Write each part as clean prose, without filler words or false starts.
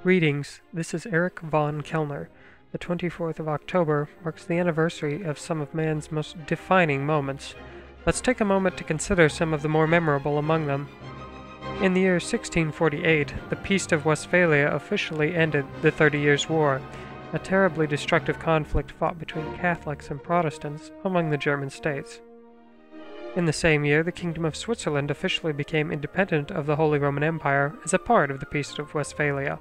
Greetings, this is Eric von Kellner. The 24th of October marks the anniversary of some of man's most defining moments. Let's take a moment to consider some of the more memorable among them. In the year 1648, the Peace of Westphalia officially ended the 30 Years' War, a terribly destructive conflict fought between Catholics and Protestants among the German states. In the same year, the Kingdom of Switzerland officially became independent of the Holy Roman Empire as a part of the Peace of Westphalia.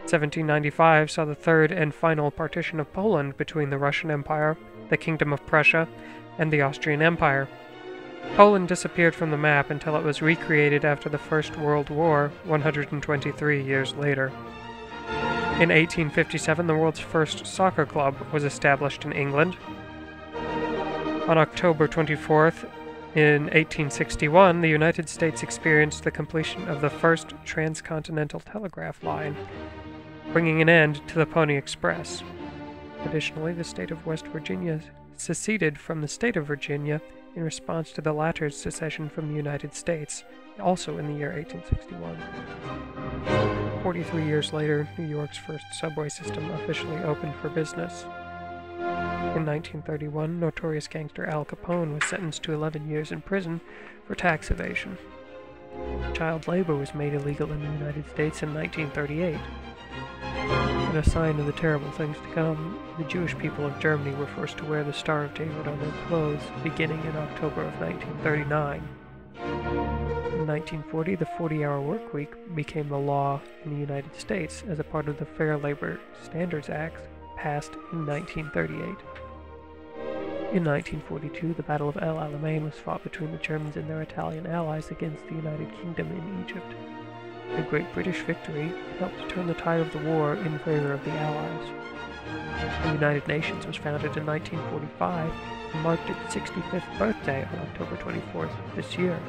1795 saw the third and final partition of Poland between the Russian Empire, the Kingdom of Prussia, and the Austrian Empire. Poland disappeared from the map until it was recreated after the First World War 123 years later. In 1857, the world's first soccer club was established in England. On October 24th, in 1861, the United States experienced the completion of the first transcontinental telegraph line, bringing an end to the Pony Express. Additionally, the state of West Virginia seceded from the state of Virginia in response to the latter's secession from the United States, also in the year 1861. 43 years later, New York's first subway system officially opened for business. In 1931, notorious gangster Al Capone was sentenced to 11 years in prison for tax evasion. Child labor was made illegal in the United States in 1938. In a sign of the terrible things to come, the Jewish people of Germany were forced to wear the Star of David on their clothes beginning in October of 1939. In 1940, the 40-hour work week became the law in the United States as a part of the Fair Labor Standards Act passed in 1938. In 1942, the Battle of El Alamein was fought between the Germans and their Italian allies against the United Kingdom in Egypt. The Great British victory helped turn the tide of the war in favor of the Allies. The United Nations was founded in 1945 and marked its 65th birthday on October 24th this year.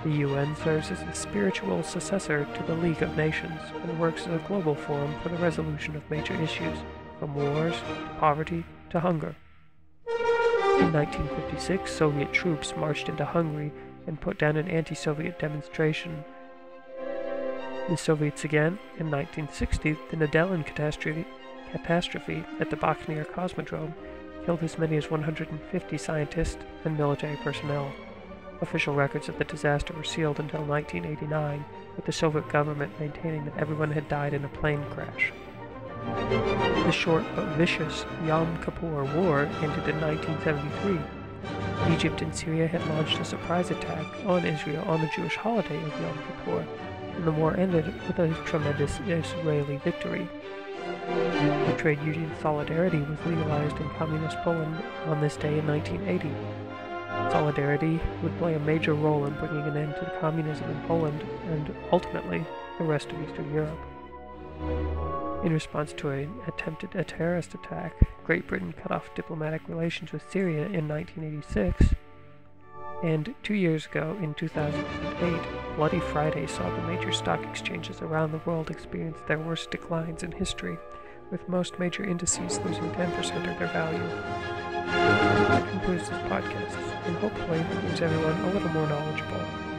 The UN serves as the spiritual successor to the League of Nations and works as a global forum for the resolution of major issues, from wars to poverty to hunger. In 1956, Soviet troops marched into Hungary and put down an anti-Soviet demonstration. The Soviets again, in 1960, the Nedelin catastrophe at the Bakhmir Cosmodrome killed as many as 150 scientists and military personnel. Official records of the disaster were sealed until 1989, with the Soviet government maintaining that everyone had died in a plane crash. The short but vicious Yom Kippur War ended in 1973. Egypt and Syria had launched a surprise attack on Israel on the Jewish holiday of Yom Kippur, and the war ended with a tremendous Israeli victory. The trade union Solidarity was legalized in communist Poland on this day in 1980. Solidarity would play a major role in bringing an end to communism in Poland and, ultimately, the rest of Eastern Europe. In response to an attempted terrorist attack, Great Britain cut off diplomatic relations with Syria in 1986, and 2 years ago, in 2008, Bloody Friday saw the major stock exchanges around the world experience their worst declines in history, with most major indices losing 10% of their value. That concludes this podcast, and hopefully leaves everyone a little more knowledgeable.